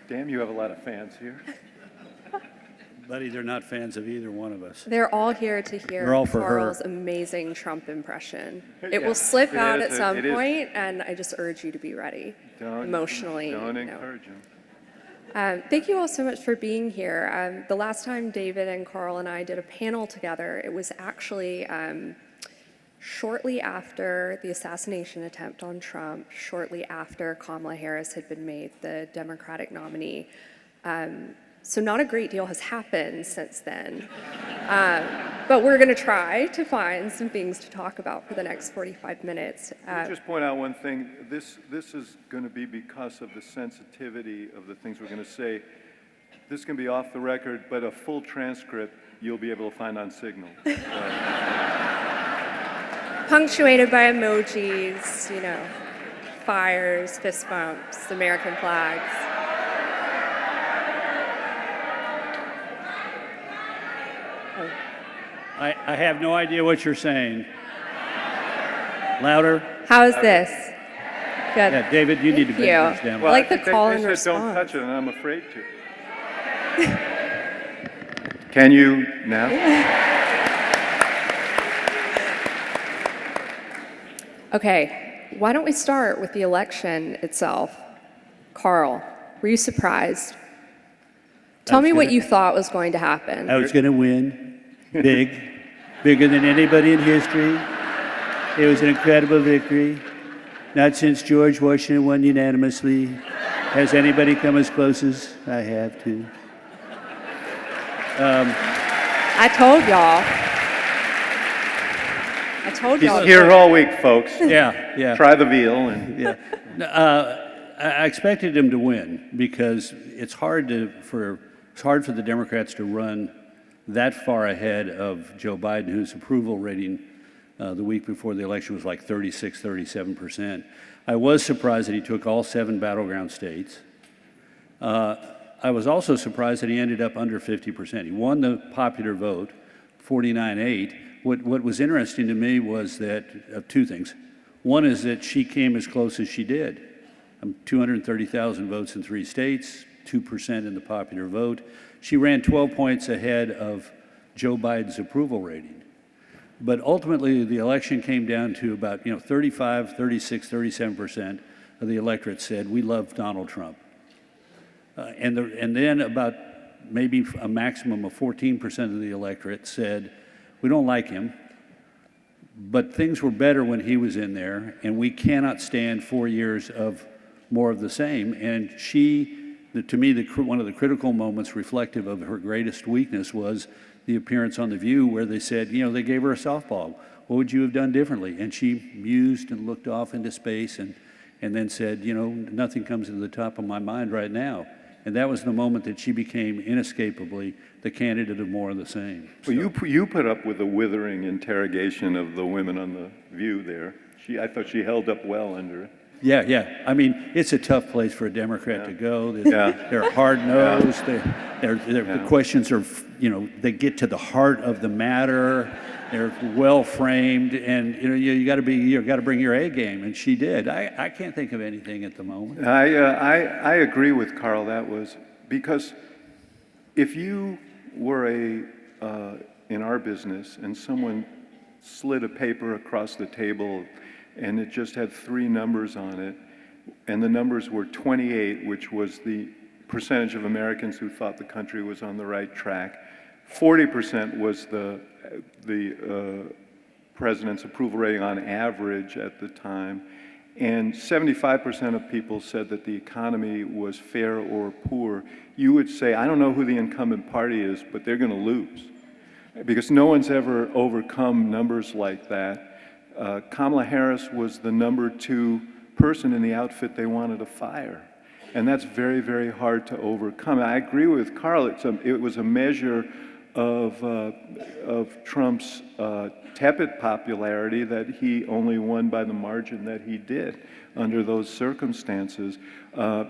Damn, you have a lot of fans here. Buddy, they're not fans of either one of us. They're all here to hear They're all for her. Carl's amazing Trump impression. It Yeah, will slip it out is, at some it is. point, and I just urge you to be ready emotionally. Don't you know. encourage him. Thank you all so much for being here. The last time David and Carl and I did a panel together, it was actually shortly after the assassination attempt on Trump, shortly after Kamala Harris had been made the Democratic nominee. So not a great deal has happened since then. But we're going to try to find some things to talk about for the next 45 minutes. Let me just point out one thing. This is going to be because of the sensitivity of the things we're going to say. This can be off the record, but a full transcript you'll be able to find on Signal. Punctuated by emojis, you know, fires, fist bumps, American flags. I have no idea what you're saying. Louder? How's this? Good. Yeah, David, you need to bring Thank this you. down. Well, I like the think call they and said response. don't touch it, and I'm afraid to. Can you now? Okay, why don't we start with the election itself? Carl, were you surprised? Tell me what you thought was going to happen. I was going to win. Bigger than anybody in history. It was an incredible victory. Not since George Washington won unanimously has anybody come as close as I have to. I told y'all. He's here all week, folks. Yeah. Try the veal. And Yeah. I expected him to win because it's hard for the Democrats to run that far ahead of Joe Biden, whose approval rating the week before the election was like 36, 37%. I was surprised that he took all 7 battleground states. I was also surprised that he ended up under 50%. He won the popular vote, 49-8. What was interesting to me was that 2 things. One is that she came as close as she did. 230,000 votes in 3 states, 2% in the popular vote. She ran 12 points ahead of Joe Biden's approval rating. But ultimately, the election came down to about 35, 36, 37% of the electorate said, we love Donald Trump. And then about maybe a maximum of 14% of the electorate said, we don't like him, but things were better when he was in there, and we cannot stand 4 years of more of the same. And to me, one of the critical moments reflective of her greatest weakness was the appearance on The View where they said, they gave her a softball. What would you have done differently? And she mused and looked off into space and then said, nothing comes to the top of my mind right now. And that was the moment that she became inescapably the candidate of more of the same. well, you put up with the withering interrogation of the women on The View there. I thought she held up well under it. Yeah. I mean, it's a tough place for a Democrat to go. They're hard-nosed. The questions are, they get to the heart of the matter. They're well-framed, and you got to bring your A game, and she did. I can't think of anything at the moment. I agree with Carl. That was because if you were in our business and someone slid a paper across the table and it just had 3 numbers on it, and the numbers were 28, which was the percentage of Americans who thought the country was on the right track. 40% was the president's approval rating on average at the time, and 75% of people said that the economy was fair or poor. You would say, I don't know who the incumbent party is, but they're going to lose, because no one's ever overcome numbers like that. Kamala Harris was the number 2 person in the outfit they wanted to fire. And that's very, very hard to overcome. I agree with Carl. It was a measure of Trump's tepid popularity that he only won by the margin that he did under those circumstances.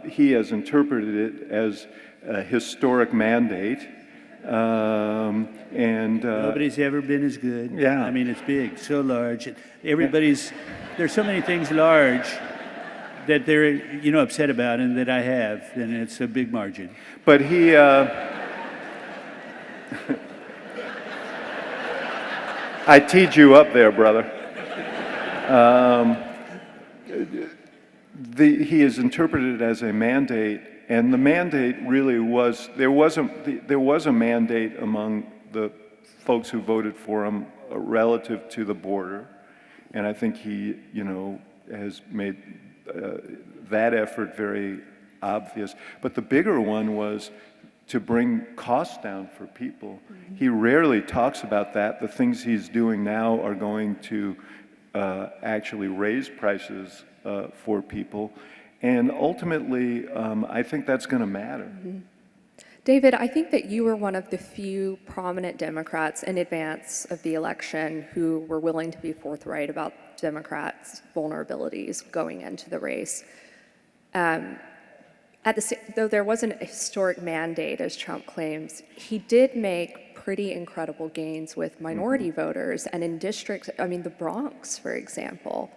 He has interpreted it as a historic mandate. Nobody's ever been as good. Yeah. I mean, it's big, so large. There's so many things large that they're, you know, upset about and that I have, and it's a big margin. But he, I teed you up there, brother. He is interpreted as a mandate, and the mandate really was, there was a mandate among the folks who voted for him relative to the border, and I think he, you know, has made that effort very obvious. But the bigger one was to bring costs down for people. He rarely talks about that. The things he's doing now are going to actually raise prices for people. And ultimately, I think that's going to matter. David, I think that you were one of the few prominent Democrats in advance of the election who were willing to be forthright about Democrats' vulnerabilities going into the race. Though there wasn't a historic mandate, as Trump claims, he did make pretty incredible gains with minority voters, and in districts, I mean, the Bronx, for example,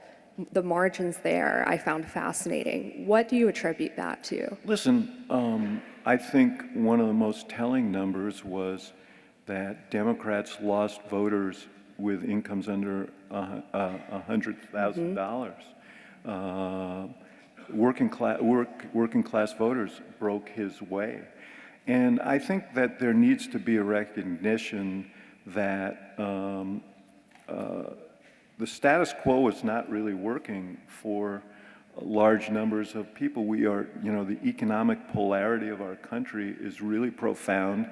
the margins there I found fascinating. What do you attribute that to? Listen, I think one of the most telling numbers was that Democrats lost voters with incomes under $100,000. Working class voters broke his way. And I think that there needs to be a recognition that the status quo is not really working for large numbers of people. We are, you know, the economic polarity of our country is really profound.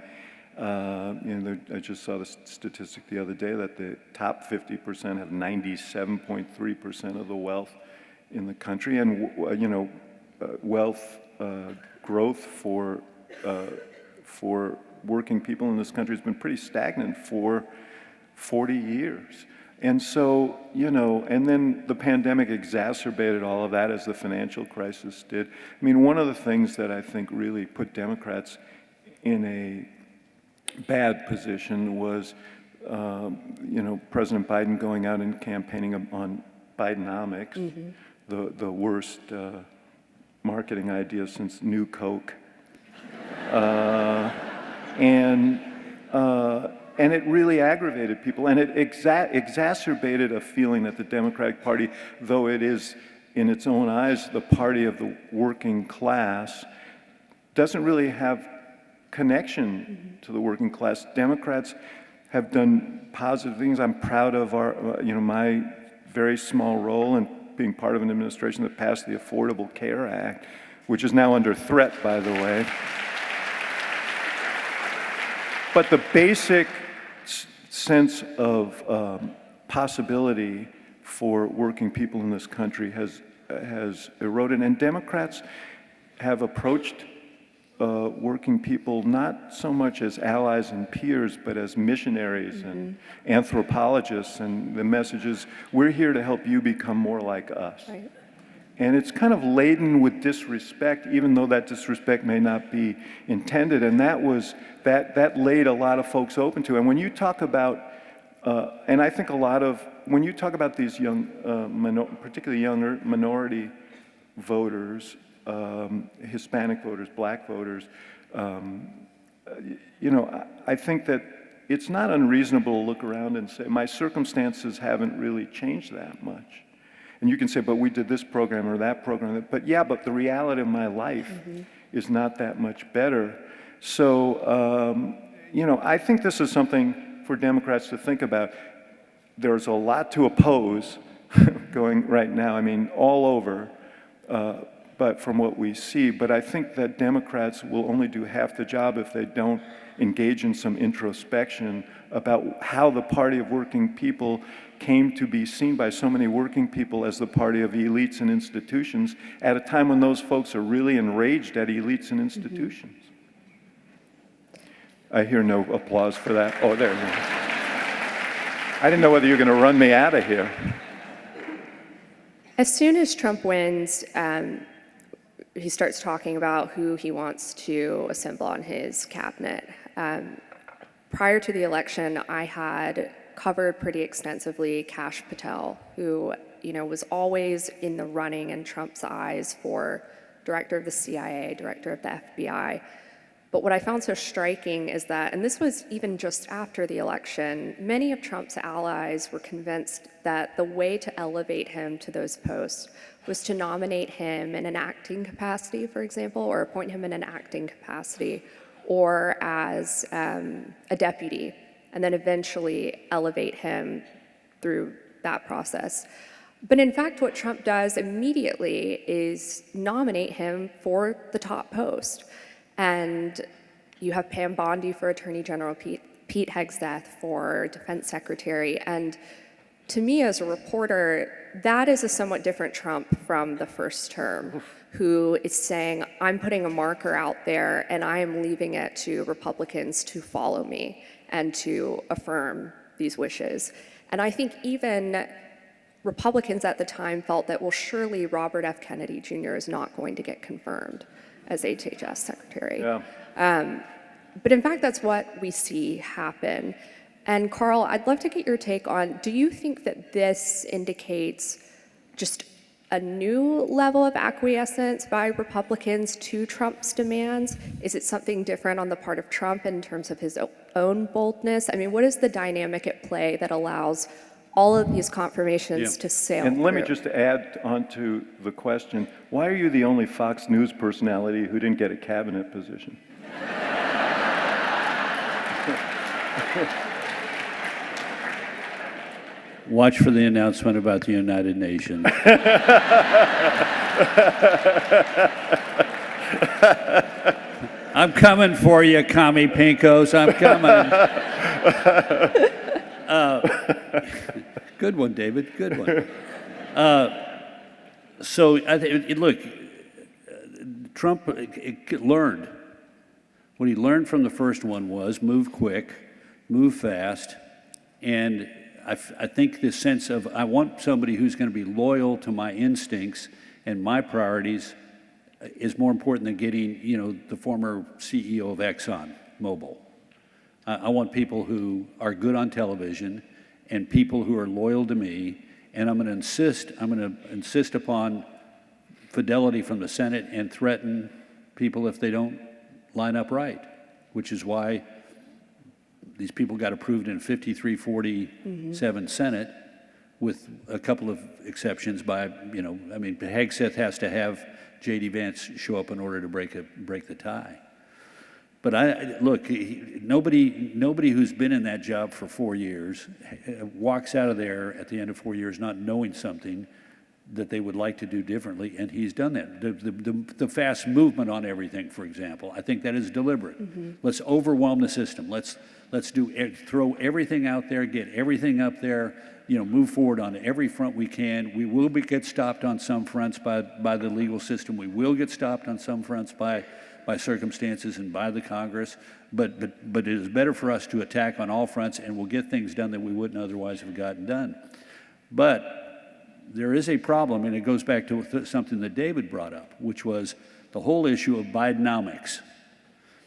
I just saw the statistic the other day that the top 50% have 97.3% of the wealth in the country, and wealth growth for working people in this country has been pretty stagnant for 40 years. And so, you know, and then the pandemic exacerbated all of that, as the financial crisis did. I mean, one of the things that I think really put Democrats in a bad position was, President Biden going out and campaigning on Bidenomics, the worst marketing idea since New Coke. And it really aggravated people, and it exacerbated a feeling that the Democratic Party, though it is in its own eyes the party of the working class, doesn't really have connection to the working class. Democrats have done positive things. I'm proud of my very small role in being part of an administration that passed the Affordable Care Act, which is now under threat, by the way. But the basic sense of possibility for working people in this country has eroded, and Democrats have approached working people not so much as allies and peers, but as missionaries and anthropologists, and the message is, we're here to help you become more like us. Right. And it's kind of laden with disrespect, even though that disrespect may not be intended. And that laid a lot of folks open to. And when you talk about, and I think when you talk about these young, particularly younger minority voters, Hispanic voters, black voters, I think that it's not unreasonable to look around and say, my circumstances haven't really changed that much. And you can say, but we did this program or that program. But the reality of my life is not that much better. So, I think this is something for Democrats to think about. There's a lot to oppose going right now, I mean, all over, but from what we see. But I think that Democrats will only do half the job if they don't engage in some introspection about how the party of working people came to be seen by so many working people as the party of elites and institutions at a time when those folks are really enraged at elites and institutions. I hear no applause for that. Oh, there it is. I didn't know whether you were going to run me out of here. As soon as Trump wins, he starts talking about who he wants to assemble on his cabinet. Prior to the election, I had covered pretty extensively Kash Patel, who, was always in the running in Trump's eyes for director of the CIA, director of the FBI. But what I found so striking is that, and this was even just after the election, many of Trump's allies were convinced that the way to elevate him to those posts was to nominate him in an acting capacity, for example, or appoint him in an acting capacity, or as a deputy, and then eventually elevate him through that process. But in fact, what Trump does immediately is nominate him for the top post. And you have Pam Bondi for Attorney General, Pete Hegseth for Defense Secretary. And to me as a reporter, that is a somewhat different Trump from the first term, who is saying, I'm putting a marker out there and I am leaving it to Republicans to follow me and to affirm these wishes. And I think even Republicans at the time felt that, well, surely Robert F. Kennedy Jr. is not going to get confirmed as HHS Secretary. Yeah. But in fact, that's what we see happen. And Karl, I'd love to get your take on, do you think that this indicates just a new level of acquiescence by Republicans to Trump's demands? Is it something different on the part of Trump in terms of his own boldness? I mean, what is the dynamic at play that allows all of these confirmations to sail And let me through? just add on to the question, why are you the only Fox News personality who didn't get a cabinet position? Watch for the announcement about the United Nations. I'm coming for you, Commie Pinkos. I'm coming. Good one, David. Good one. So I think, look, Trump learned. What he learned from the first one was move quick, move fast, and I think this sense of I want somebody who's going to be loyal to my instincts and my priorities is more important than getting, the former CEO of ExxonMobil. I want people who are good on television and people who are loyal to me, and I'm going to insist upon fidelity from the Senate and threaten people if they don't line up right, which is why these people got approved in 53-47 Senate, with a couple of exceptions by, Hegseth has to have J.D. Vance show up in order to break the tie. But nobody who's been in that job for 4 years walks out of there at the end of 4 years not knowing something that they would like to do differently, and he's done that. The fast movement on everything, for example, I think that is deliberate. Let's overwhelm the system. Let's throw everything out there, get everything up there, move forward on every front we can. We will get stopped on some fronts by the legal system. We will get stopped on some fronts by circumstances and by the Congress, but it is better for us to attack on all fronts, and we'll get things done that we wouldn't otherwise have gotten done. But there is a problem, and it goes back to something that David brought up, which was the whole issue of Bidenomics.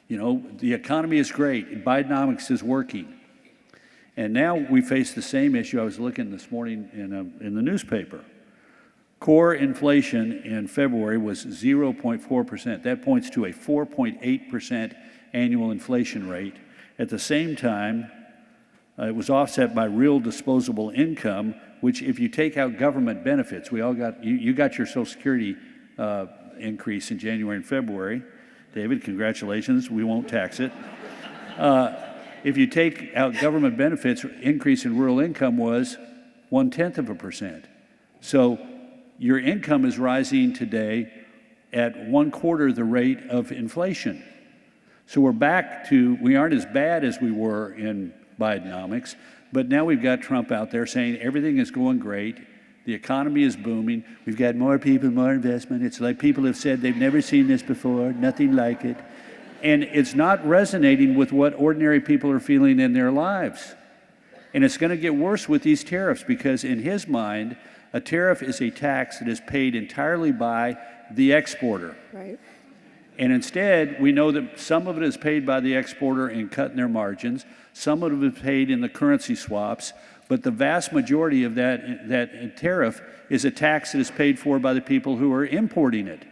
The economy is great, Bidenomics is working. And now we face the same issue. I was looking this morning in the newspaper. Core inflation in February was 0.4%. That points to a 4.8% annual inflation rate. At the same time, it was offset by real disposable income, which if you take out government benefits, you got your Social Security increase in January and February. David, congratulations, we won't tax it. If you take out government benefits, increase in real income was 0.1%. So your income is rising today at 1/4 the rate of inflation. So we aren't as bad as we were in Bidenomics, but now we've got Trump out there saying everything is going great, the economy is booming, we've got more people, more investment. It's like people have said they've never seen this before, nothing like it. And it's not resonating with what ordinary people are feeling in their lives. And it's going to get worse with these tariffs, because in his mind, a tariff is a tax that is paid entirely by the exporter. Right. And instead, we know that some of it is paid by the exporter in cutting their margins, some of it is paid in the currency swaps, but the vast majority of that tariff is a tax that is paid for by the people who are importing it.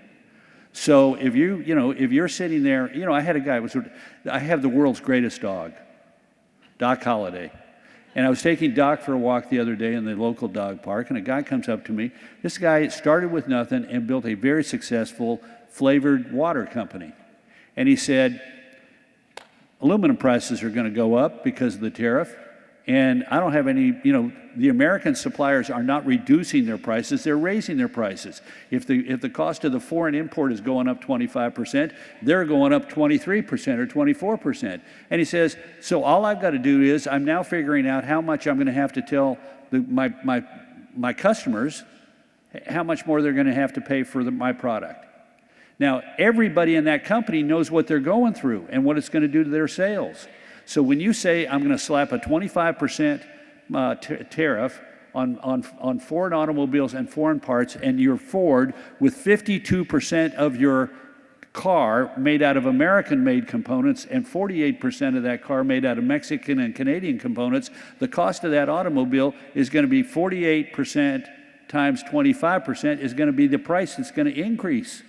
So if you're sitting there, I had a guy, I have the world's greatest dog, Doc Holliday. And I was taking Doc for a walk the other day in the local dog park, and a guy comes up to me. This guy started with nothing and built a very successful flavored water company. And he said, aluminum prices are going to go up because of the tariff, and I don't have any, the American suppliers are not reducing their prices, they're raising their prices. If the cost of the foreign import is going up 25%, they're going up 23% or 24%. And he says, so all I've got to do is, I'm now figuring out how much I'm going to have to tell my customers how much more they're going to have to pay for my product. Now, everybody in that company knows what they're going through and what it's going to do to their sales. So when you say, I'm going to slap a 25% tariff on foreign automobiles and foreign parts, and you're Ford with 52% of your car made out of American-made components and 48% of that car made out of Mexican and Canadian components, the cost of that automobile is going to be 48% times 25% is going to be the price that's going to increase.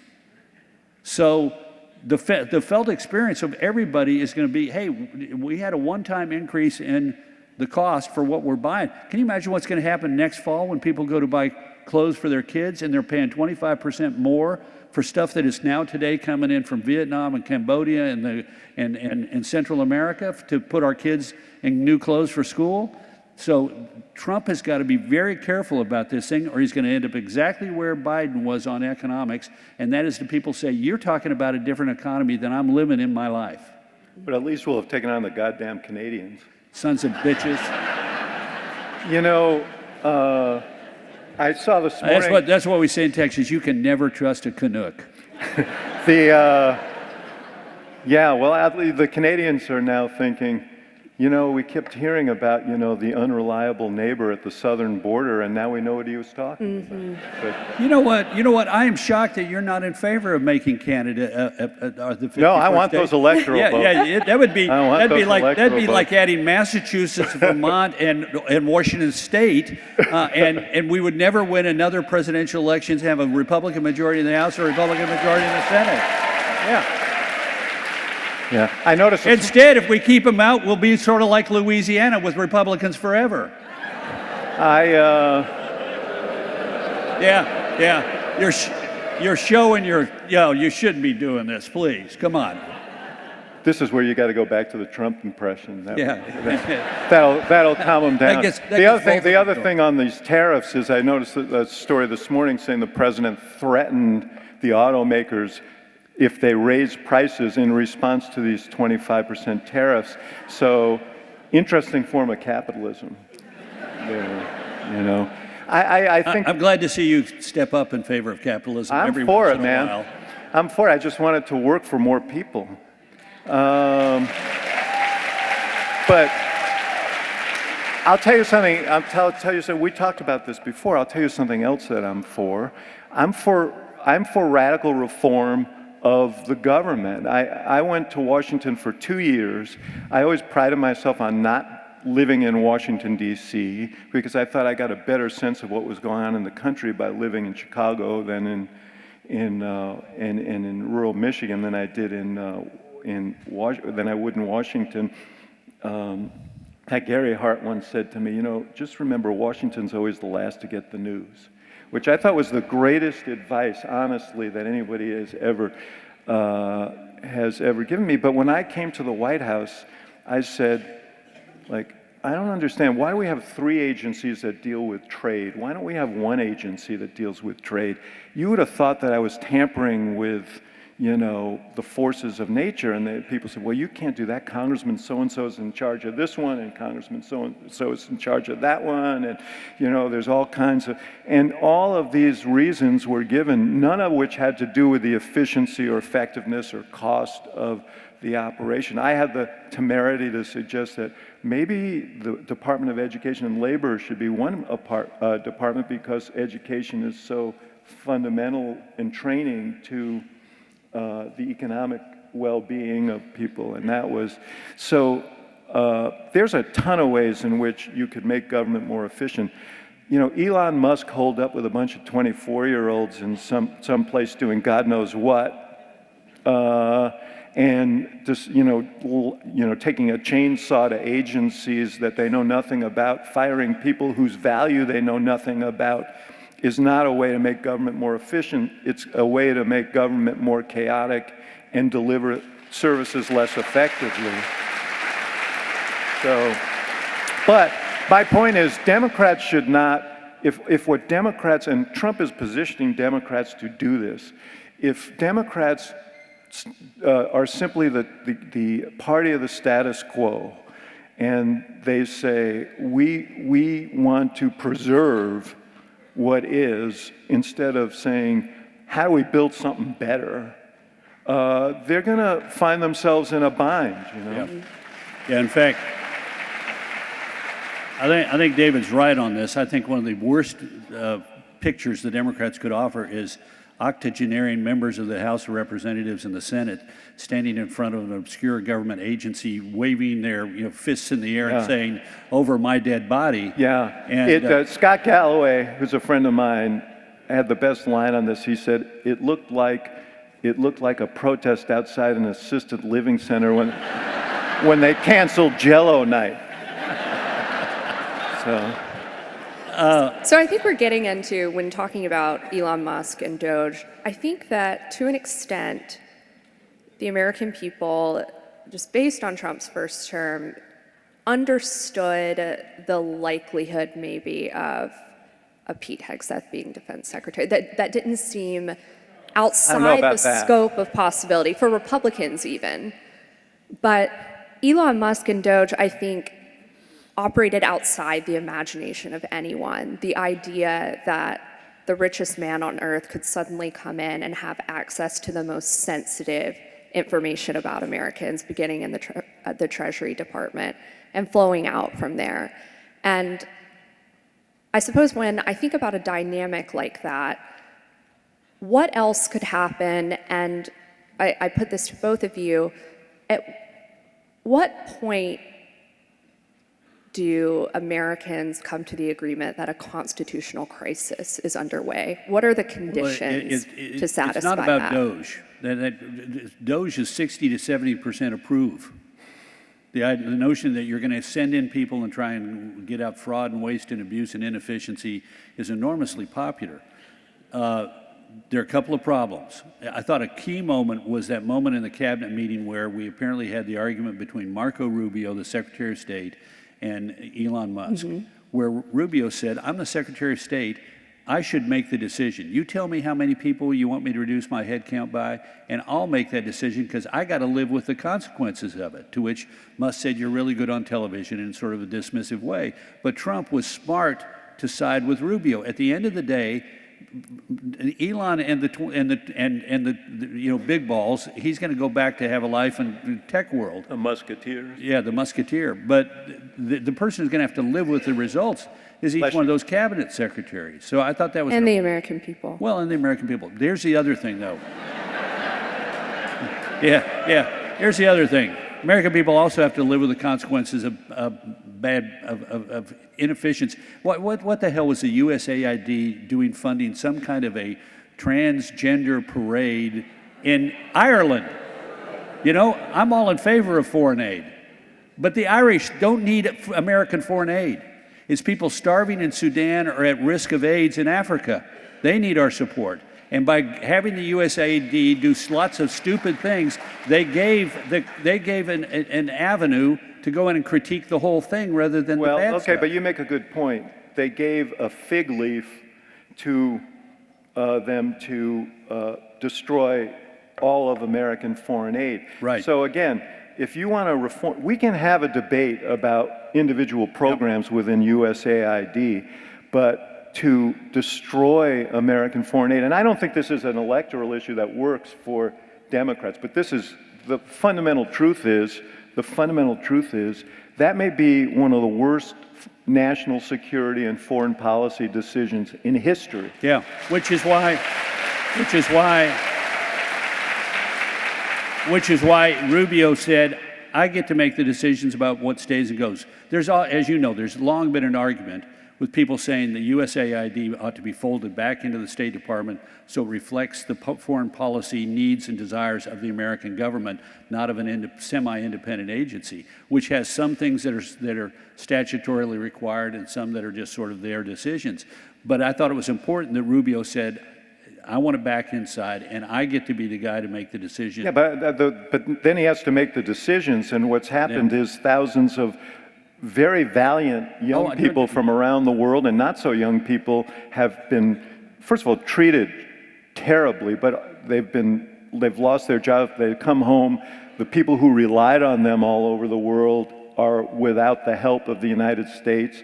So the felt experience of everybody is going to be, hey, we had a one-time increase in the cost for what we're buying. Can you imagine what's going to happen next fall when people go to buy clothes for their kids and they're paying 25% more for stuff that is now today coming in from Vietnam and Cambodia and Central America to put our kids in new clothes for school? So Trump has got to be very careful about this thing, or he's going to end up exactly where Biden was on economics, and that is the people say, you're talking about a different economy than I'm living in my life. But at least we'll have taken on the goddamn Canadians. Sons of bitches. I saw this morning... That's what we say in Texas, you can never trust a Canuck. Yeah, well, the Canadians are now thinking, we kept hearing about, the unreliable neighbor at the southern border, and now we know what he was talking about. But, You know what? I am shocked that you're not in favor of making Canada the 51st no, I want state. those electoral votes. That'd be like votes. adding Massachusetts, Vermont, and Washington State, and we would never win another presidential election to have a Republican majority in the House or a Republican majority in the Senate. Yeah. Yeah, I noticed. Instead, if we keep them out, we'll be sort of like Louisiana with Republicans forever. Yeah. You're showing you shouldn't be doing this, please. Come on. This is where you got to go back to the Trump impression. That'll calm them down. The other thing on these tariffs is I noticed a story this morning saying the president threatened the automakers if they raise prices in response to these 25% tariffs. So, interesting form of capitalism. I think I'm glad to see you step up in favor of capitalism. I'm every for once it, in a man. while. I'm for it. I just want it to work for more people. But I'll tell you something. Tell you something. We talked about this before. I'll tell you something else that I'm for. I'm for radical reform of the government. I went to Washington for 2 years. I always prided myself on not living in Washington, D.C., because I thought I got a better sense of what was going on in the country by living in Chicago than in rural Michigan than I did than I would in Washington. Gary Hart once said to me, just remember, Washington's always the last to get the news, which I thought was the greatest advice, honestly, that anybody has ever given me. But when I came to the White House, I said, I don't understand. Why do we have 3 agencies that deal with trade? Why don't we have one agency that deals with trade? You would have thought that I was tampering with, the forces of nature. And people said, well, you can't do that. Congressman so-and-so is in charge of this one, and Congressman so-and-so is in charge of that one. And, there's all kinds of, and all of these reasons were given, none of which had to do with the efficiency or effectiveness or cost of the operation. I had the temerity to suggest that maybe the Department of Education and Labor should be one department, because education is so fundamental in training to the economic well-being of people, and that was, so there's a ton of ways in which you could make government more efficient. You know, Elon Musk holed up with a bunch of 24-year-olds in some place doing God knows what, and just, taking a chainsaw to agencies that they know nothing about, firing people whose value they know nothing about, is not a way to make government more efficient. It's a way to make government more chaotic and deliver services less effectively. So, but my point is, Democrats should not, if what Democrats, and Trump is positioning Democrats to do this, if Democrats are simply the party of the status quo, and they say, we want to preserve what is, instead of saying, how do we build something better, they're going to find themselves in a bind, you know? Yeah, in fact, I think David's right on this. I think one of the worst pictures the Democrats could offer is octogenarian members of the House of Representatives and the Senate standing in front of an obscure government agency, waving their fists in the air and saying, "Over my dead body." Yeah. And Scott Galloway, who's a friend of mine, had the best line on this. He said, "It looked like a protest outside an assisted living center when they canceled Jell-O night." So I think we're getting into, when talking about Elon Musk and Doge, I think that to an extent, the American people, just based on Trump's first term, understood the likelihood maybe of a Pete Hegseth being defense secretary. That didn't seem outside the scope of possibility, for Republicans even. But Elon Musk and Doge, I think, operated outside the imagination of anyone. The idea that the richest man on earth could suddenly come in and have access to the most sensitive information about Americans, beginning in the Treasury Department and flowing out from there. And I suppose when I think about a dynamic like that, what else could happen? And I put this to both of you, at what point do Americans come to the agreement that a constitutional crisis is underway? What are the conditions to satisfy that? It's not about Doge. Doge is 60 to 70% approve. The notion that you're going to send in people and try and get out fraud and waste and abuse and inefficiency is enormously popular. There are a couple of problems. I thought a key moment was that moment in the cabinet meeting where we apparently had the argument between Marco Rubio, the Secretary of State, and Elon Musk, where Rubio said, "I'm the Secretary of State, I should make the decision. You tell me how many people you want me to reduce my head count by, and I'll make that decision because I got to live with the consequences of it." To which Musk said, "You're really good on television," in sort of a dismissive way. But Trump was smart to side with Rubio. At the end of the day, Elon and the big balls, he's going to go back to have a life in the tech world. A musketeer. Yeah, the musketeer. But the person who's going to have to live with the results is each one of those cabinet secretaries. So I thought that was... And the American people. Well, and the American people. There's the other thing, though. Yeah. Here's the other thing. American people also have to live with the consequences of inefficiency. What the hell was the USAID doing funding some kind of a transgender parade in Ireland? I'm all in favor of foreign aid, but the Irish don't need American foreign aid. It's people starving in Sudan or at risk of AIDS in Africa. They need our support. And by having the USAID do lots of stupid things, they gave an avenue to go in and critique the whole thing rather than the bad stuff. Okay, but you make a good point. They gave a fig leaf to them to destroy all of American foreign aid. Right. So again, if you want to reform, we can have a debate about individual programs within USAID, but to destroy American foreign aid, and I don't think this is an electoral issue that works for Democrats, but this is, the fundamental truth is that may be one of the worst national security and foreign policy decisions in history. Yeah, which is why which is why Rubio said, I get to make the decisions about what stays and goes. As you know, there's long been an argument with people saying the USAID ought to be folded back into the State Department so it reflects the foreign policy needs and desires of the American government, not of an semi-independent agency, which has some things that are statutorily required and some that are just sort of their decisions. But I thought it was important that Rubio said, I want it back inside, and I get to be the guy to make the decision. Yeah, but then he has to make the decisions, and what's happened is thousands of very valiant young people from around the world and not so young people have been, first of all, treated terribly, but they've lost their jobs, they've come home. The people who relied on them all over the world are without the help of the United States.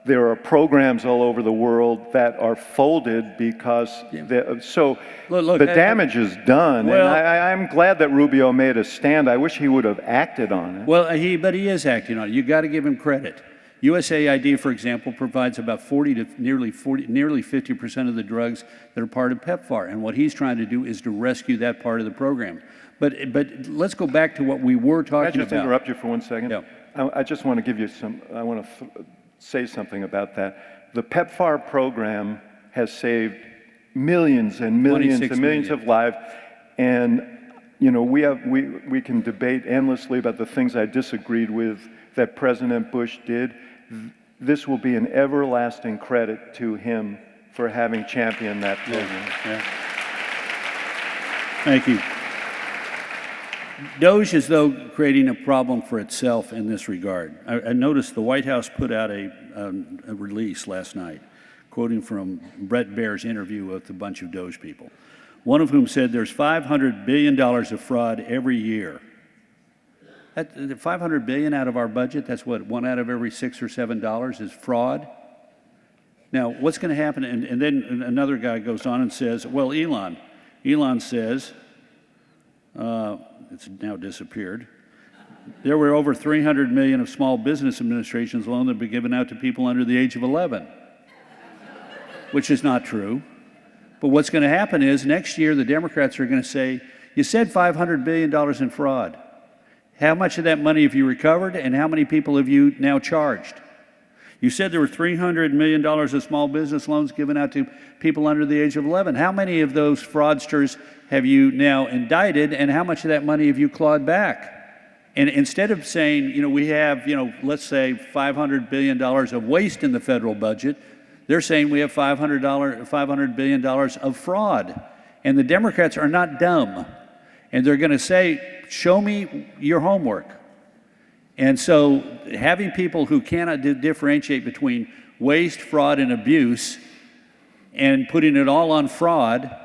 There are programs all over the world that are folded because, the damage is done. Well, and I'm glad that Rubio made a stand. I wish he would have acted on it. Well, but he is acting on it. You got to give him credit. USAID, for example, provides about nearly 50% of the drugs that are part of PEPFAR. And what he's trying to do is to rescue that part of the program. But let's go back to what we were talking about. Can I just interrupt you for 1 second? Yeah. I just want to give you I want to say something about that. The PEPFAR program has saved millions and millions and millions of lives, and we can debate endlessly about the things I disagreed with that President Bush did. This will be an everlasting credit to him for having championed that program. Yeah. Thank you. Doge is, though, creating a problem for itself in this regard. I noticed the White House put out a release last night, quoting from Brett Baer's interview with a bunch of Doge people, one of whom said there's $500 billion of fraud every year. That $500 billion out of our budget, that's what, $1 out of every $6 or $7 is fraud? Now, what's going to happen? And then another guy goes on and says, well, Elon says, it's now disappeared. There were over 300 million of small business administrations loans that have been given out to people under the age of 11, which is not true. But what's going to happen is next year the Democrats are going to say, you said $500 billion in fraud. How much of that money have you recovered and how many people have you now charged? You said there were $300 million of small business loans given out to people under the age of 11. How many of those fraudsters have you now indicted, and how much of that money have you clawed back? And instead of saying, we have, let's say $500 billion of waste in the federal budget, they're saying we have $500 billion of fraud. And the Democrats are not dumb. And they're going to say, show me your homework. And so having people who cannot differentiate between waste, fraud, and abuse and putting it all on fraud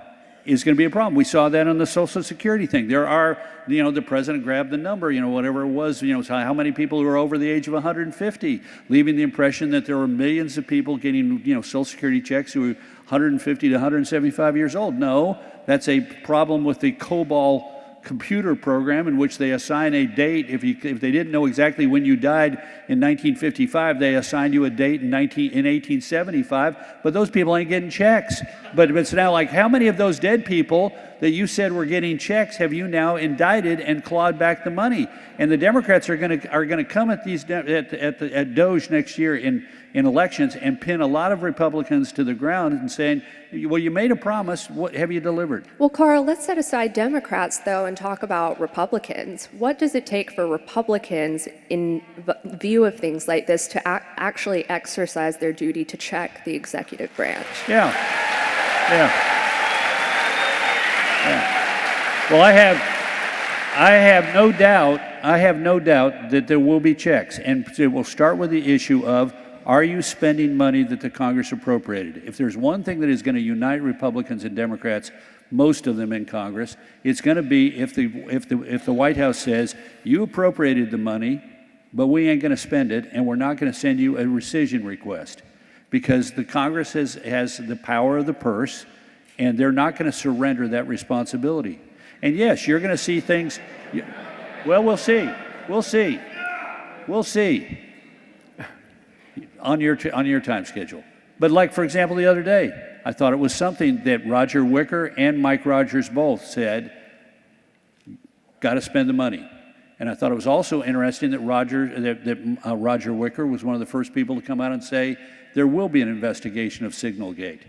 is going to be a problem. We saw that on the Social Security thing. There are, the president grabbed the number, whatever it was, how many people who are over the age of 150, leaving the impression that there were millions of people getting, Social Security checks who were 150 to 175 years old. No, that's a problem with the COBOL computer program in which they assign a date. If they didn't know exactly when you died in 1955, they assigned you a date in 1875, but those people ain't getting checks. But it's now like, how many of those dead people that you said were getting checks have you now indicted and clawed back the money? And the Democrats are going to come at these at Doge next year in elections and pin a lot of Republicans to the ground and saying, well, you made a promise, what have you delivered? Well, Carl, let's set aside Democrats, though, and talk about Republicans. What does it take for Republicans, in view of things like this, to actually exercise their duty to check the executive branch? Yeah. Well, I have no doubt that there will be checks, and it will start with the issue of, are you spending money that the Congress appropriated? If there's one thing that is going to unite Republicans and Democrats, most of them in Congress, it's going to be if the White House says, you appropriated the money, but we ain't going to spend it, and we're not going to send you a rescission request. Because the Congress has the power of the purse, and they're not going to surrender that responsibility. And yes, you're going to see things, well, we'll see on your time schedule. But like, for example, the other day, I thought it was something that Roger Wicker and Mike Rogers both said, got to spend the money. And I thought it was also interesting that Roger Wicker was one of the first people to come out and say there will be an investigation of Signalgate.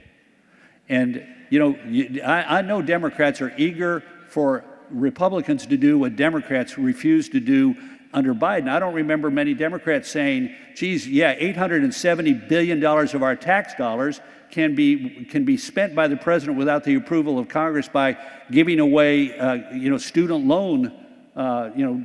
And, you know, I know Democrats are eager for Republicans to do what Democrats refused to do under Biden. I don't remember many Democrats saying, geez, yeah, $870 billion of our tax dollars can be spent by the president without the approval of Congress by giving away, student loan,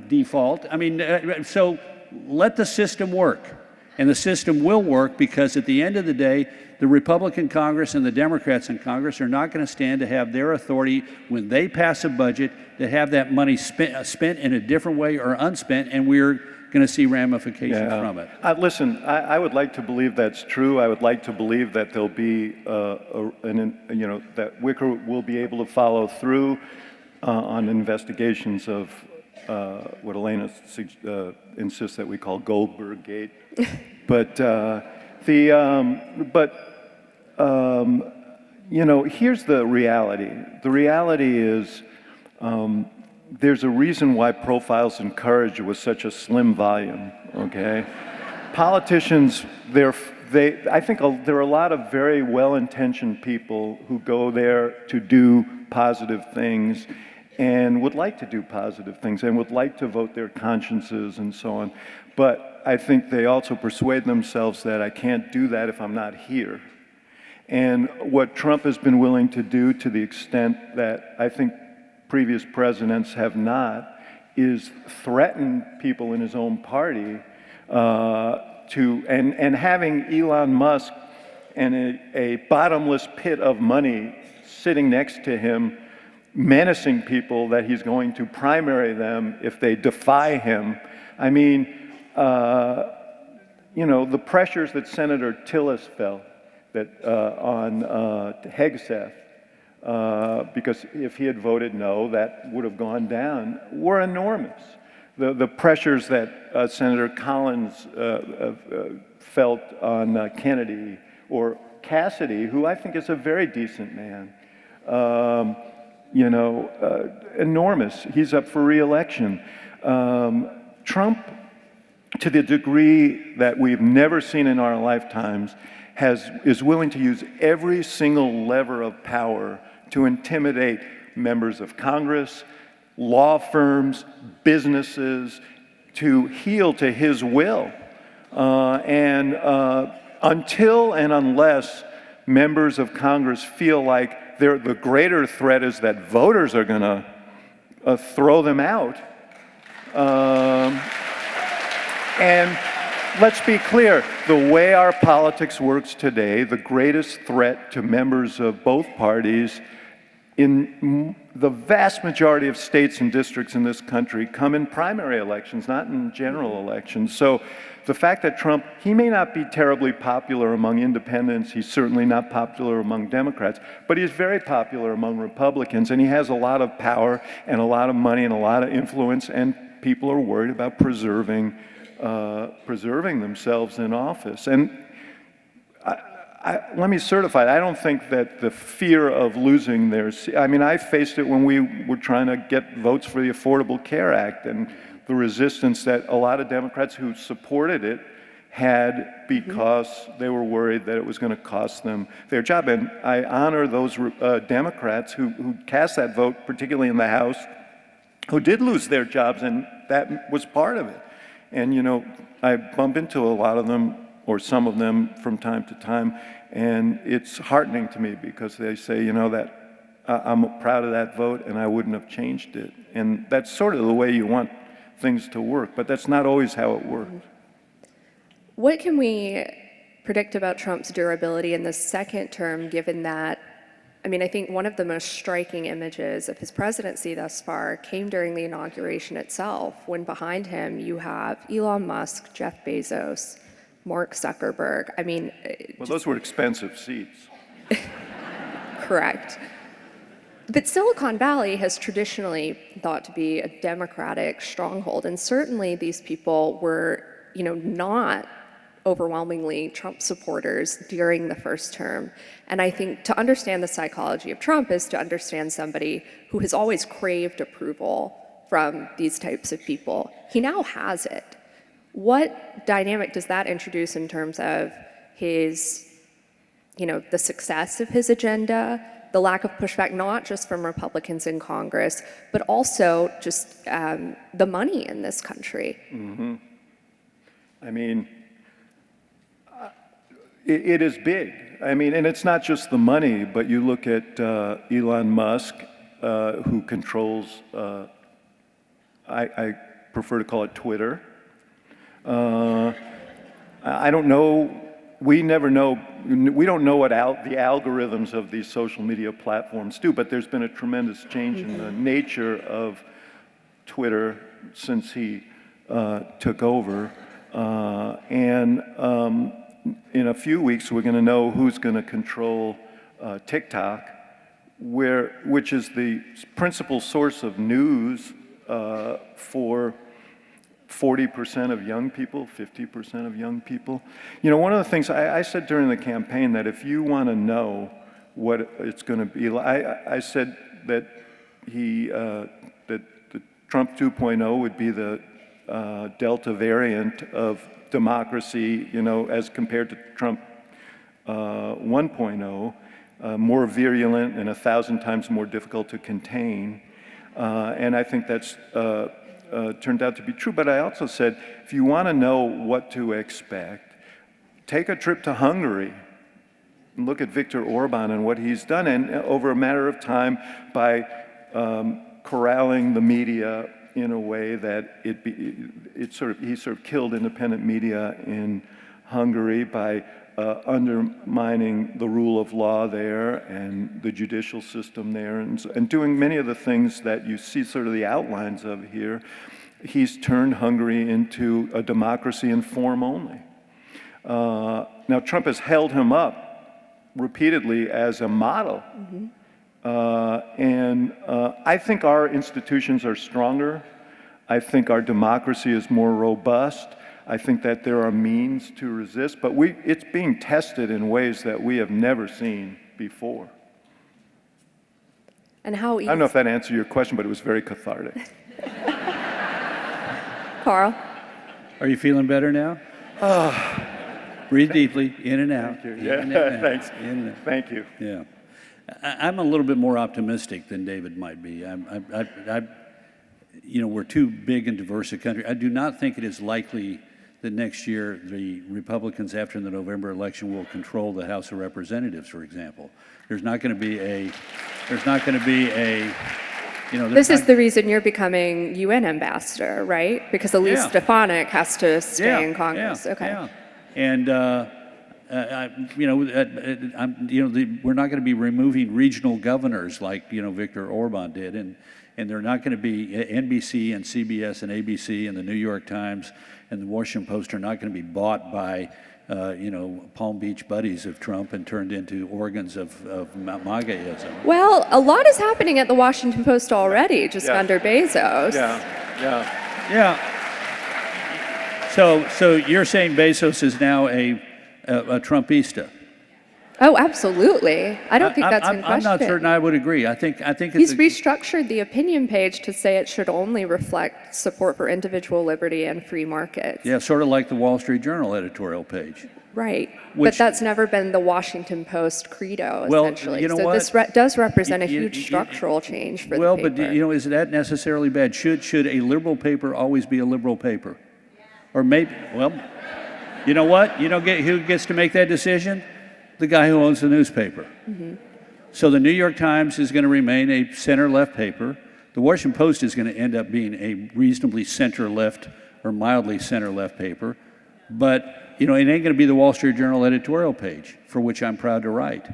default. I mean, so let the system work. And the system will work because at the end of the day, the Republican Congress and the Democrats in Congress are not going to stand to have their authority when they pass a budget to have that money spent in a different way or unspent, and we're going to see ramifications from it. Listen, I would like to believe that's true. I would like to believe that there'll be, that Wicker will be able to follow through on investigations of what Elaina insists that we call Goldberg Gate. But here's the reality. The reality is there's a reason why Profiles in Courage was such a slim volume, okay? Politicians, I think there are a lot of very well-intentioned people who go there to do positive things and would like to do positive things and would like to vote their consciences and so on. But I think they also persuade themselves that I can't do that if I'm not here. And what Trump has been willing to do, to the extent that I think previous presidents have not, is threaten people in his own party and having Elon Musk and a bottomless pit of money sitting next to him, menacing people that he's going to primary them if they defy him. I mean, the pressures that Senator Tillis felt on Hegseth, because if he had voted no, that would have gone down, were enormous. The pressures that Senator Collins felt on Kennedy or Cassidy, who I think is a very decent man, enormous. He's up for re-election. Trump, to the degree that we've never seen in our lifetimes, is willing to use every single lever of power to intimidate members of Congress, law firms, businesses, to heel to his will. Until and unless members of Congress feel like the greater threat is that voters are going to throw them out. And let's be clear, the way our politics works today, the greatest threat to members of both parties in the vast majority of states and districts in this country come in primary elections, not in general elections. So the fact that Trump, he may not be terribly popular among independents, he's certainly not popular among Democrats, but he's very popular among Republicans, and he has a lot of power and a lot of money and a lot of influence, and people are worried about preserving themselves in office. And let me certify, I don't think that the fear of losing their seat, I mean, I faced it when we were trying to get votes for the Affordable Care Act and the resistance that a lot of Democrats who supported it had because they were worried that it was going to cost them their job. And I honor those Democrats who cast that vote, particularly in the House, who did lose their jobs, and that was part of it. And, I bump into a lot of them, or some of them, from time to time, and it's heartening to me because they say, that I'm proud of that vote and I wouldn't have changed it. And that's sort of the way you want things to work, but that's not always how it works. What can we predict about Trump's durability in the second term, given that, I think one of the most striking images of his presidency thus far came during the inauguration itself, when behind him you have Elon Musk, Jeff Bezos, Mark Zuckerberg. Well, those were expensive seats. Correct. But Silicon Valley has traditionally thought to be a Democratic stronghold, and certainly these people were, not overwhelmingly Trump supporters during the first term. And I think to understand the psychology of Trump is to understand somebody who has always craved approval from these types of people. He now has it. What dynamic does that introduce in terms of his, the success of his agenda, the lack of pushback, not just from Republicans in Congress, but also just the money in this country? Mm-hmm. I mean, it is big. I mean, and it's not just the money, but you look at Elon Musk, who controls, I prefer to call it Twitter. I don't know, we never know, we don't know what the algorithms of these social media platforms do, but there's been a tremendous change in the nature of Twitter since he took over. In a few weeks, we're going to know who's going to control TikTok, which is the principal source of news for 40% of young people, 50% of young people. One of the things I said during the campaign that if you want to know what it's going to be, I said that that the Trump 2.0 would be the Delta variant of democracy, as compared to Trump 1.0, more virulent and 1,000 times more difficult to contain. And I think that's turned out to be true. But I also said, if you want to know what to expect, take a trip to Hungary and look at Viktor Orban and what he's done. And over a matter of time, by corralling the media in a way that he sort of killed independent media in Hungary by undermining the rule of law there and the judicial system there, and doing many of the things that you see sort of the outlines of here. He's turned Hungary into a democracy in form only. Now, Trump has held him up repeatedly as a model. Mm-hmm. I think our institutions are stronger. I think our democracy is more robust. I think that there are means to resist, but it's being tested in ways that we have never seen before. And how easy? I don't know if that answered your question, but it was very cathartic. Carl? Are you feeling better now? Breathe deeply, in and out. Thank you. Yeah, thanks. In and out. Thank you. Yeah. I'm a little bit more optimistic than David might be. We're too big and diverse a country. I do not think it is likely that next year the Republicans, after the November election, will control the House of Representatives, for example. There's not going to be a. This is the reason you're becoming UN ambassador, right? Because Elise Stefanik has to stay in Congress. Okay. Yeah. And we're not going to be removing regional governors like Viktor Orban did, and they're not going to be NBC and CBS and ABC and the New York Times and the Washington Post are not going to be bought by Palm Beach buddies of Trump and turned into organs of MAGAism. Well, a lot is happening at the Washington Post already, just under Bezos. Yeah. So you're saying Bezos is now a Trumpista? Oh, absolutely. I don't think that's in question. I'm not certain I would agree. I think he's restructured the opinion page to say it should only reflect support for individual liberty and free markets. Yeah, sort of like the Wall Street Journal editorial page. Right, but that's never been the Washington Post credo, essentially. So this does represent a huge structural change for the paper. Well, but is that necessarily bad? Should a liberal paper always be a liberal paper? Or maybe, well, you know what? Who gets to make that decision? The guy who owns the newspaper. Mm-hmm. So the New York Times is going to remain a center-left paper. The Washington Post is going to end up being a reasonably center-left or mildly center-left paper. But, it ain't going to be the Wall Street Journal editorial page, for which I'm proud to write.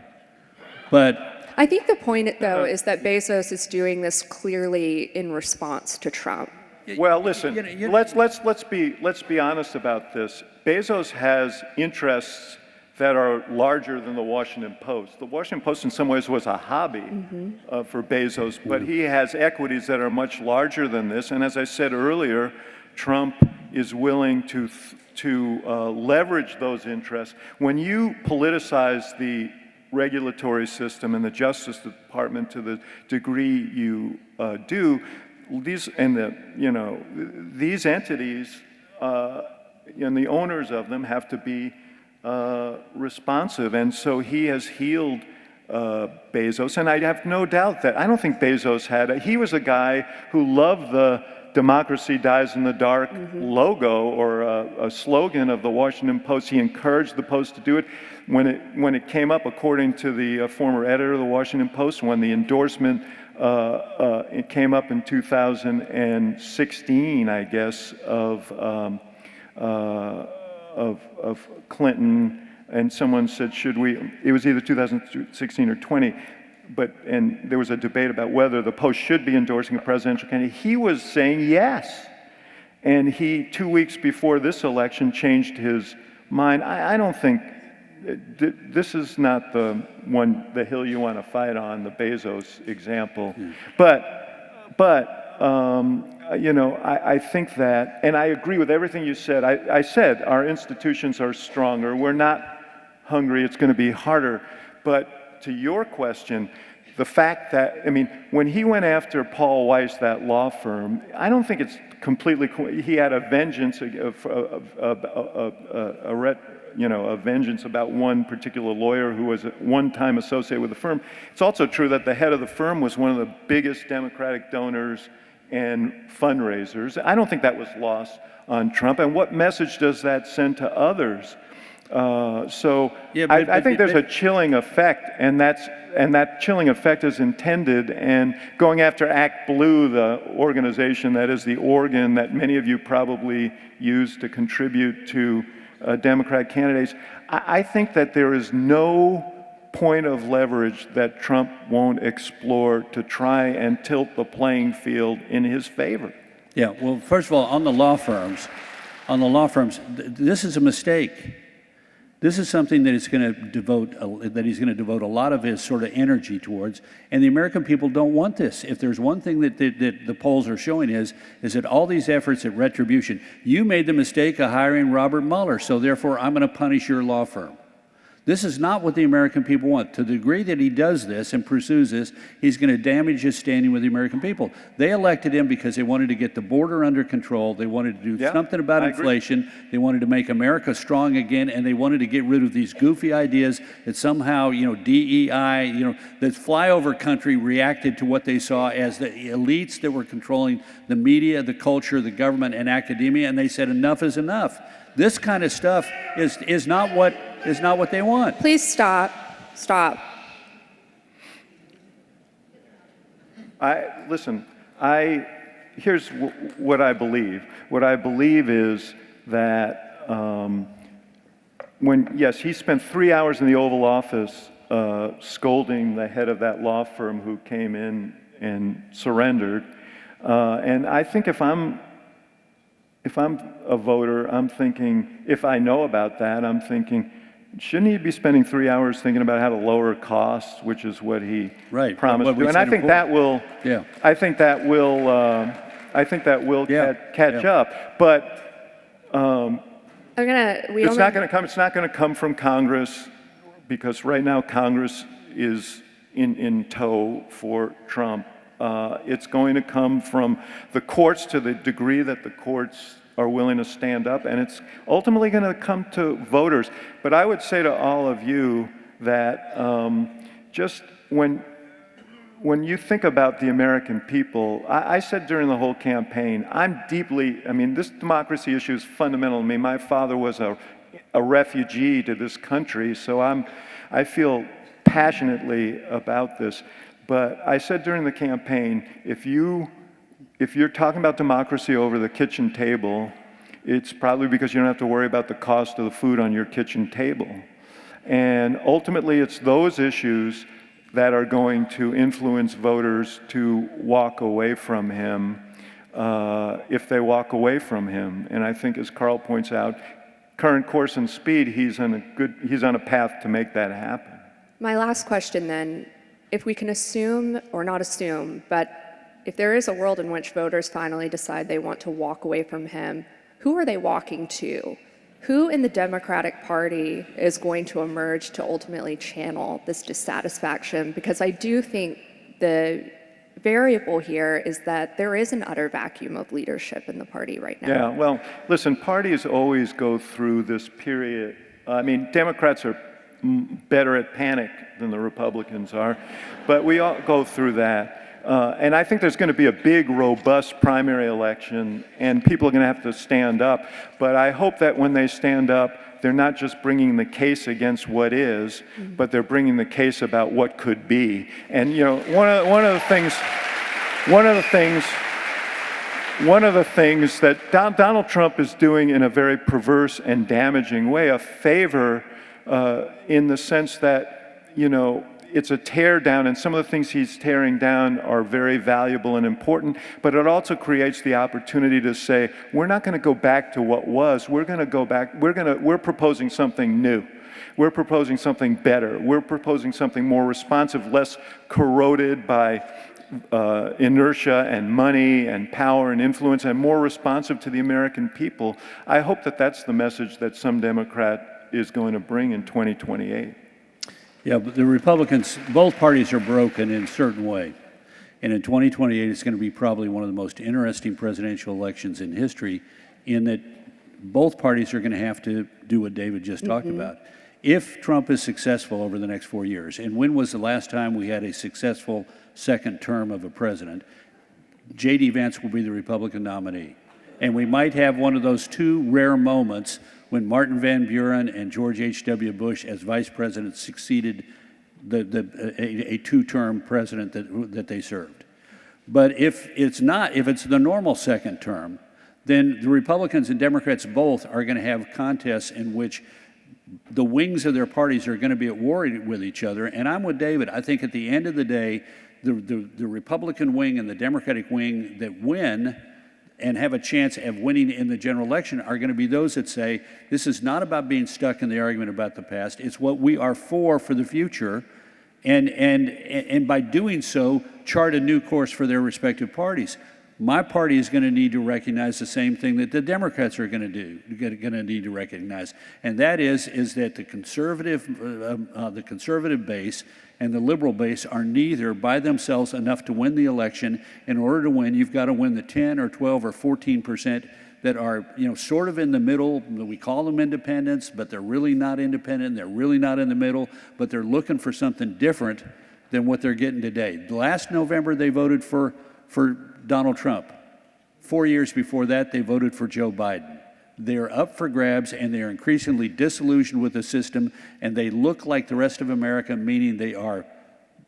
But I think the point, though, is that Bezos is doing this clearly in response to Trump. Well, listen, let's be honest about this. Bezos has interests that are larger than the Washington Post. The Washington Post in some ways was a hobby for Bezos, but he has equities that are much larger than this. And as I said earlier, Trump is willing to leverage those interests. When you politicize the regulatory system and the Justice Department to the degree you do, these entities and the owners of them have to be responsive. And so he has healed Bezos, and I have no doubt that I don't think Bezos he was a guy who loved the "Democracy Dies in the Dark" logo or a slogan of the Washington Post. He encouraged the Post to do it. When it came up, according to the former editor of the Washington Post, when the endorsement it came up in 2016, I guess, of Clinton, and someone said, should we, it was either 2016 or 20, and there was a debate about whether the Post should be endorsing a presidential candidate. He was saying yes. And he, 2 weeks before this election, changed his mind. I don't think, this is not the hill you want to fight on, the Bezos example. But I think that, and I agree with everything you said. I said our institutions are stronger. We're not hungry. It's going to be harder. But to your question, the fact that, when he went after Paul Weiss, that law firm, I don't think it's completely, he had a vengeance, a vengeance about one particular lawyer who was at one time associated with the firm. It's also true that the head of the firm was one of the biggest Democratic donors and fundraisers. I don't think that was lost on Trump. And what message does that send to others? I think there's a chilling effect, and that chilling effect is intended. And going after Act Blue, the organization that is the organ that many of you probably use to contribute to Democratic candidates, I think that there is no point of leverage that Trump won't explore to try and tilt the playing field in his favor. Yeah, well, first of all, on the law firms, this is a mistake. This is something that he's going to devote a lot of his sort of energy towards, and the American people don't want this. If there's one thing that the polls are showing is that all these efforts at retribution, you made the mistake of hiring Robert Mueller, so therefore I'm going to punish your law firm. This is not what the American people want. To the degree that he does this and pursues this, he's going to damage his standing with the American people. They elected him because they wanted to get the border under control. They wanted to do something about inflation. They wanted to make America strong again, and they wanted to get rid of these goofy ideas that somehow, DEI, that flyover country reacted to what they saw as the elites that were controlling the media, the culture, the government, and academia, and they said enough is enough. This kind of stuff is not what they want. Please stop. Here's what I believe. What I believe is that he spent 3 hours in the Oval Office scolding the head of that law firm who came in and surrendered. And I think if I'm a voter, I'm thinking, if I know about that, I'm thinking, shouldn't he be spending 3 hours thinking about how to lower costs, which is what he promised to do? And I think that will, catch up. But it's not going to come from Congress, because right now Congress is in tow for Trump. It's going to come from the courts, to the degree that the courts are willing to stand up, and it's ultimately going to come to voters. But I would say to all of you that just when you think about the American people, I said during the whole campaign, this democracy issue is fundamental to me. My father was a refugee to this country, so I feel passionately about this. But I said during the campaign, if you're talking about democracy over the kitchen table, it's probably because you don't have to worry about the cost of the food on your kitchen table. And ultimately, it's those issues that are going to influence voters to walk away from him, if they walk away from him. And I think, as Carl points out, current course and speed, he's on a path to make that happen. My last question then, if we can assume, or not assume, but if there is a world in which voters finally decide they want to walk away from him, who are they walking to? Who in the Democratic Party is going to emerge to ultimately channel this dissatisfaction? Because I do think the variable here is that there is an utter vacuum of leadership in the party right now. Yeah, well, listen, parties always go through this period. I mean, Democrats are better at panic than the Republicans are, but we all go through that. And I think there's going to be a big, robust primary election, and people are going to have to stand up. But I hope that when they stand up, they're not just bringing the case against what is, but they're bringing the case about what could be. And you know, one of the things that Donald Trump is doing in a very perverse and damaging way, a favor in the sense that, you know, it's a tear down, and some of the things he's tearing down are very valuable and important, but it also creates the opportunity to say, we're not going to go back to what was, we're going to go back, we're proposing something new. We're proposing something better. We're proposing something more responsive, less corroded by inertia and money and power and influence, and more responsive to the American people. I hope that that's the message that some Democrat is going to bring in 2028. Yeah, but the Republicans, both parties are broken in a certain way. And in 2028, it's going to be probably one of the most interesting presidential elections in history, in that both parties are going to have to do what David just talked about. If Trump is successful over the next 4 years, and when was the last time we had a successful second term of a president, J.D. Vance will be the Republican nominee. And we might have one of those two rare moments when Martin Van Buren and George H.W. Bush as vice president succeeded a two-term president that they served. But if it's the normal second term, then the Republicans and Democrats both are going to have contests in which the wings of their parties are going to be at war with each other. And I'm with David. I think at the end of the day, the Republican wing and the Democratic wing that win and have a chance of winning in the general election are going to be those that say, this is not about being stuck in the argument about the past, it's what we are for the future, and by doing so, chart a new course for their respective parties. My party is going to need to recognize the same thing that the Democrats are going to need to recognize, and that is that the conservative base and the liberal base are neither by themselves enough to win the election. In order to win, you've got to win the 10 or 12 or 14% that are, you know, sort of in the middle. We call them independents, but they're really not independent. They're really not in the middle, but they're looking for something different than what they're getting today. Last November, they voted for Donald Trump. 4 years before that, they voted for Joe Biden. They're up for grabs, and they're increasingly disillusioned with the system, and they look like the rest of America, meaning they are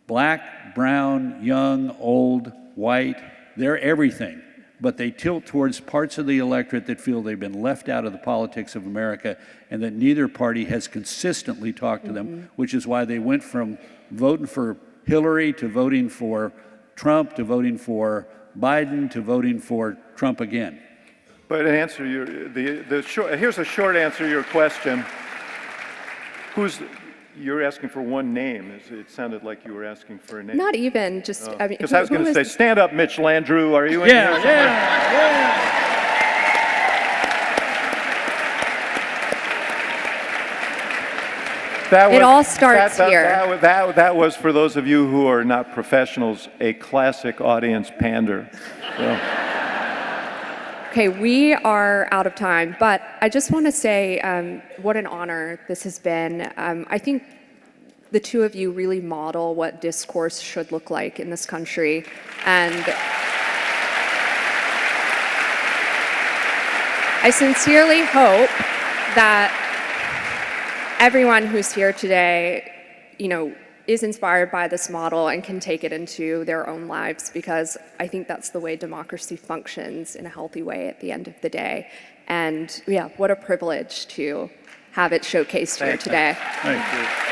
black, brown, young, old, white. They're everything, but they tilt towards parts of the electorate that feel they've been left out of the politics of America, and that neither party has consistently talked to them, which is why they went from voting for Hillary to voting for Trump to voting for Biden to voting for Trump again. But to answer here's a short answer to your question. You're asking for one name. It sounded like you were asking for a name. Not even, just, I mean. Because I was going to say, stand up, Mitch Landrieu. Are you in here somewhere? Yeah. It all starts here. That was, for those of you who are not professionals, a classic audience pander. So. Okay, we are out of time, but I just want to say what an honor this has been. I think the two of you really model what discourse should look like in this country. And I sincerely hope that everyone who's here today, you know, is inspired by this model and can take it into their own lives, because I think that's the way democracy functions in a healthy way at the end of the day. And yeah, what a privilege to have it showcased here today. Thank you.